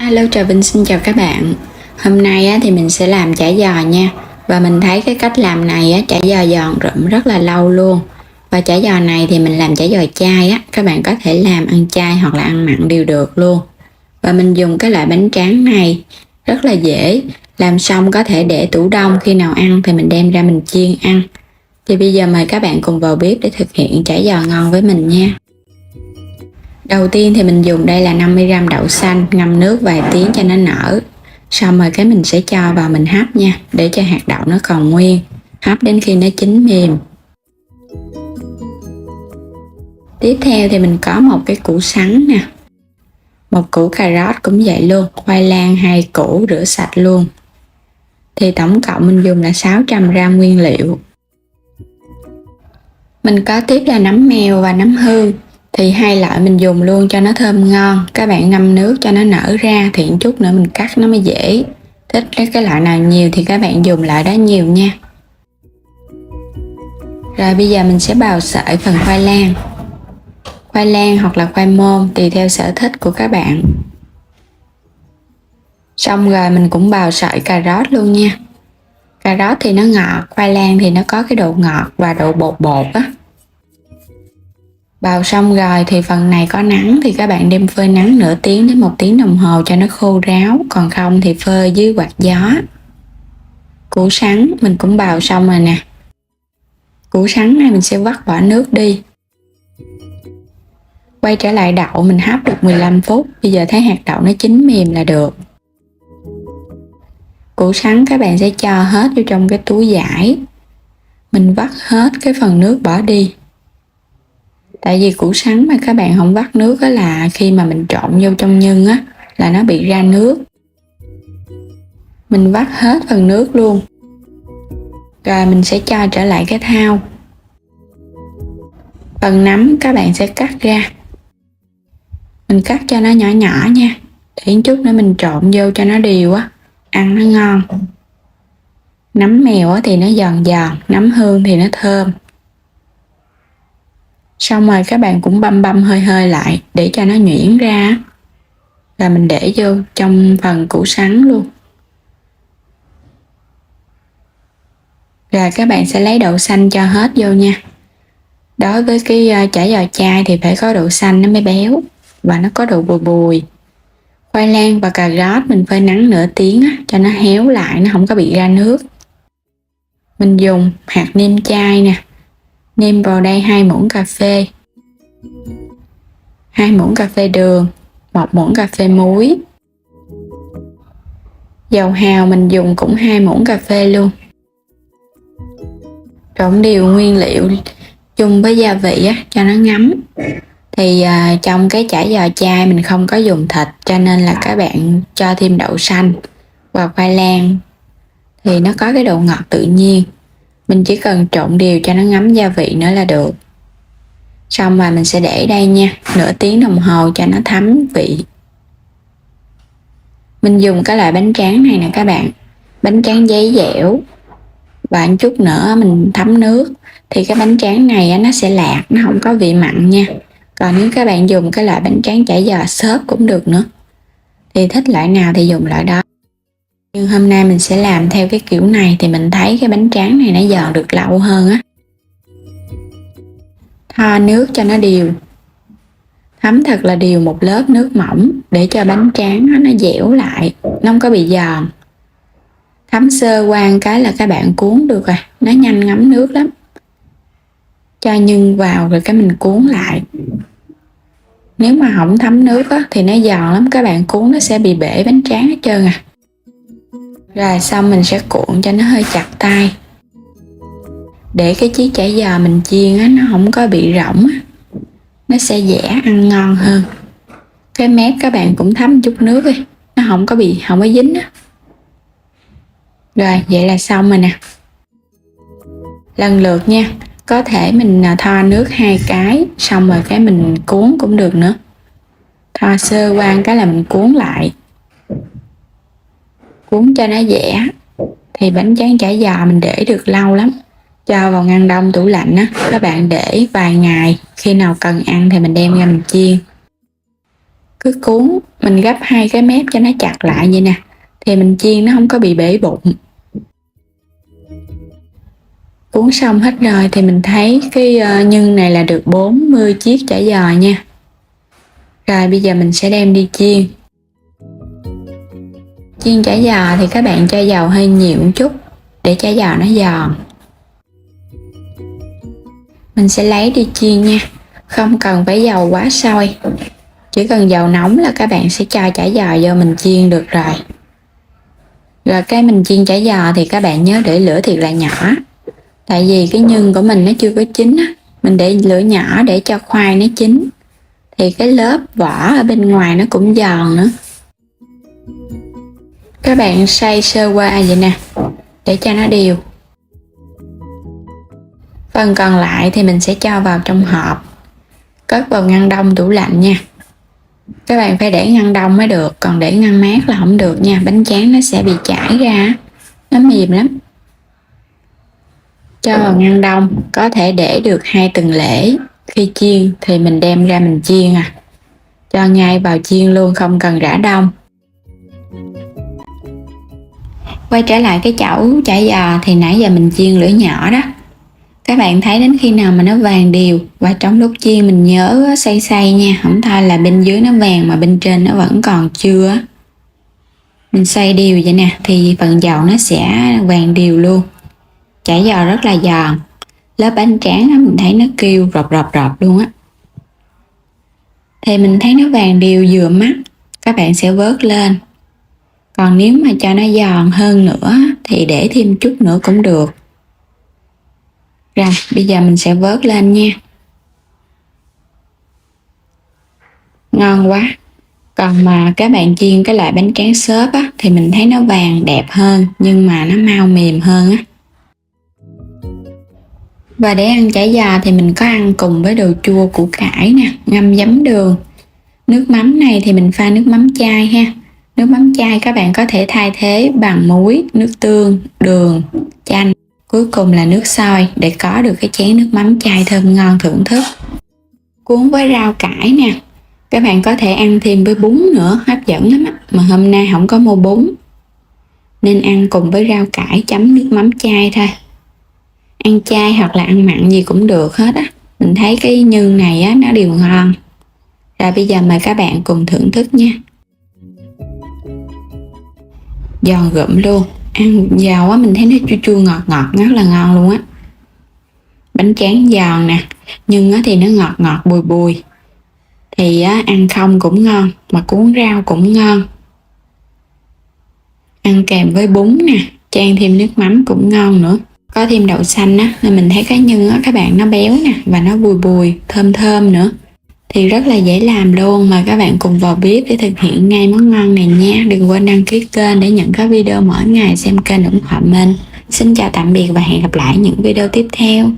Hello, Trà Vinh xin chào các bạn. Hôm nay thì mình sẽ làm chả giò nha. Và mình thấy cái cách làm này chả giò giòn rụm rất là lâu luôn. Và chả giò này thì mình làm chả giò chay các bạn có thể làm ăn chay hoặc là ăn mặn đều được luôn. Và mình dùng cái loại bánh tráng này rất là dễ. Làm xong có thể để tủ đông, khi nào ăn thì mình đem ra mình chiên ăn. Thì bây giờ mời các bạn cùng vào bếp để thực hiện chả giò ngon với mình nha. Đầu tiên thì mình dùng đây là 50g đậu xanh, ngâm nước vài tiếng cho nó nở. Xong rồi mình sẽ cho vào mình hấp nha, để cho hạt đậu nó còn nguyên. Hấp đến khi nó chín mềm. Tiếp theo thì mình có một cái củ sắn nè. Một củ cà rốt cũng vậy luôn, khoai lang 2 củ rửa sạch luôn. Thì tổng cộng mình dùng là 600g nguyên liệu. Mình có tiếp là nấm mèo và nấm hương. Thì hai loại mình dùng luôn cho nó thơm ngon. Các bạn ngâm nước cho nó nở ra thì chút nữa mình cắt nó mới dễ. Thích cái loại nào nhiều thì các bạn dùng loại đó nhiều nha. Rồi bây giờ mình sẽ bào sợi phần khoai lang. Khoai lang hoặc là khoai môn tùy theo sở thích của các bạn. Xong rồi mình cũng bào sợi cà rốt luôn nha. Cà rốt thì nó ngọt, khoai lang thì nó có cái độ ngọt và độ bột bột á. Bào xong rồi thì phần này có nắng thì các bạn đem phơi nắng nửa tiếng đến 1 tiếng đồng hồ cho nó khô ráo, còn không thì phơi dưới quạt gió. Củ sắn mình cũng bào xong rồi nè. Củ sắn này mình sẽ vắt bỏ nước đi. Quay trở lại đậu mình hấp được 15 phút, bây giờ thấy hạt đậu nó chín mềm là được. Củ sắn các bạn sẽ cho hết vô trong cái túi vải. Mình vắt hết cái phần nước bỏ đi. Tại vì củ sắn mà các bạn không vắt nước á là khi mà mình trộn vô trong nhân á là nó bị ra nước. Mình vắt hết phần nước luôn. Rồi mình sẽ cho trở lại cái thau. Phần nấm các bạn sẽ cắt ra. Mình cắt cho nó nhỏ nhỏ nha. Để chút nữa mình trộn vô cho nó đều á, ăn nó ngon. Nấm mèo thì nó giòn giòn, nấm hương thì nó thơm. Xong rồi các bạn cũng băm băm hơi hơi lại để cho nó nhuyễn ra. Và mình để vô trong phần củ sắn luôn. Rồi các bạn sẽ lấy đậu xanh cho hết vô nha. Đối với cái chả giò chay thì phải có đậu xanh nó mới béo và nó có độ bùi bùi. Khoai lang và cà rốt mình phơi nắng nửa tiếng cho nó héo lại, nó không có bị ra nước. Mình dùng hạt nêm chay nè. Nêm vào đây 2 muỗng cà phê, 2 muỗng cà phê đường, 1 muỗng cà phê muối. Dầu hào mình dùng cũng 2 muỗng cà phê luôn. Trộn đều nguyên liệu chung với gia vị cho nó ngấm. Thì trong cái chả giò chay mình không có dùng thịt, cho nên là các bạn cho thêm đậu xanh và khoai lang thì nó có cái độ ngọt tự nhiên. Mình chỉ cần trộn đều cho nó ngấm gia vị nữa là được. Xong rồi mình sẽ để đây nha, nửa tiếng đồng hồ cho nó thấm vị. Mình dùng cái loại bánh tráng này nè các bạn. Bánh tráng giấy dẻo. Và một chút nữa mình thấm nước thì cái bánh tráng này nó sẽ lạc, nó không có vị mặn nha. Còn nếu các bạn dùng cái loại bánh tráng chả giò xốp cũng được nữa. Thì thích loại nào thì dùng loại đó. Nhưng hôm nay mình sẽ làm theo cái kiểu này thì mình thấy cái bánh tráng này nó giòn được lâu hơn á. Thoa nước cho nó đều. Thấm thật là đều một lớp nước mỏng để cho bánh tráng nó dẻo lại, nó không có bị giòn. Thấm sơ qua cái là các bạn cuốn được rồi, nó nhanh ngấm nước lắm. Cho nhân vào rồi cái mình cuốn lại. Nếu mà không thấm nước thì nó giòn lắm, các bạn cuốn nó sẽ bị bể bánh tráng hết trơn à. Rồi xong mình sẽ cuộn cho nó hơi chặt tay. Để cái chiếc chả giò mình chiên nó không có bị rỗng. Nó sẽ dễ ăn ngon hơn. Cái mép các bạn cũng thấm chút nước đi, nó không có dính á. Rồi vậy là xong rồi nè. Lần lượt nha. Có thể mình thoa nước 2 cái, xong rồi cái mình cuốn cũng được nữa. Thoa sơ qua cái là mình cuốn lại. Cuốn cho nó dẻ. Thì bánh tráng chả giò mình để được lâu lắm. Cho vào ngăn đông tủ lạnh các bạn để vài ngày, khi nào cần ăn thì mình đem ra mình chiên. Cứ cuốn, mình gấp hai cái mép cho nó chặt lại vậy nè, thì mình chiên nó không có bị bể bụng. Cuốn xong hết rồi thì mình thấy cái nhân này là được 40 chiếc chả giò nha. Rồi bây giờ mình sẽ đem đi chiên. Chiên chả giò thì các bạn cho dầu hơi nhiều một chút để chả giò nó giòn. Mình sẽ lấy đi chiên nha, không cần phải dầu quá sôi, chỉ cần dầu nóng là các bạn sẽ cho chả giò vô mình chiên được rồi. Rồi cái mình chiên chả giò thì các bạn nhớ để lửa thiệt là nhỏ, tại vì cái nhân của mình nó chưa có chín á, mình để lửa nhỏ để cho khoai nó chín thì cái lớp vỏ ở bên ngoài nó cũng giòn nữa. Các bạn xay sơ qua vậy nè để cho nó đều. Phần còn lại thì mình sẽ cho vào trong hộp, cất vào ngăn đông tủ lạnh nha. Các bạn phải để ngăn đông mới được, còn để ngăn mát là không được nha, bánh tráng nó sẽ bị chảy ra, nó mềm lắm. Cho vào ngăn đông, có thể để được 2 tuần lễ. Khi chiên thì mình đem ra mình chiên cho ngay vào chiên luôn, không cần rã đông. Quay trở lại cái chảo chả giò thì nãy giờ mình chiên lửa nhỏ đó. Các bạn thấy đến khi nào mà nó vàng đều, và trong lúc chiên mình nhớ xay nha, không thôi là bên dưới nó vàng mà bên trên nó vẫn còn chưa. Mình xay đều vậy nè thì phần dầu nó sẽ vàng đều luôn. Chả giò rất là giòn, lớp bánh tráng đó mình thấy nó kêu rọp luôn á. Thì mình thấy nó vàng đều vừa mắt, các bạn sẽ vớt lên. Còn nếu mà cho nó giòn hơn nữa thì để thêm chút nữa cũng được. Rồi bây giờ mình sẽ vớt lên nha. Ngon quá. Còn mà các bạn chiên cái loại bánh tráng xốp á thì mình thấy nó vàng đẹp hơn, nhưng mà nó mau mềm hơn á. Và để ăn chả giò thì mình có ăn cùng với đồ chua củ cải nè, ngâm giấm đường. Nước mắm này thì mình pha nước mắm chai ha. Nước mắm chai các bạn có thể thay thế bằng muối, nước tương, đường, chanh. Cuối cùng là nước sôi để có được cái chén nước mắm chai thơm ngon thưởng thức. Cuốn với rau cải nè. Các bạn có thể ăn thêm với bún nữa, hấp dẫn lắm á. Mà hôm nay không có mua bún, nên ăn cùng với rau cải chấm nước mắm chai thôi. Ăn chay hoặc là ăn mặn gì cũng được hết á. Mình thấy cái nhân này á, nó đều ngon. Rồi bây giờ mời các bạn cùng thưởng thức nha. Giòn gụm luôn. Ăn giòn á, mình thấy nó chua chua ngọt ngọt rất là ngon luôn á. Bánh tráng giòn nè, nhưng á thì nó ngọt ngọt bùi bùi. Thì á, ăn không cũng ngon, mà cuốn rau cũng ngon. Ăn kèm với bún nè, chan thêm nước mắm cũng ngon nữa. Có thêm đậu xanh á, nên mình thấy cái nhân á các bạn nó béo nè, và nó bùi bùi, thơm thơm nữa. Thì rất là dễ làm luôn, mời các bạn cùng vào bếp để thực hiện ngay món ngon này nha. Đừng quên đăng ký kênh để nhận các video mỗi ngày, xem kênh ủng hộ mình. Xin chào tạm biệt và hẹn gặp lại những video tiếp theo.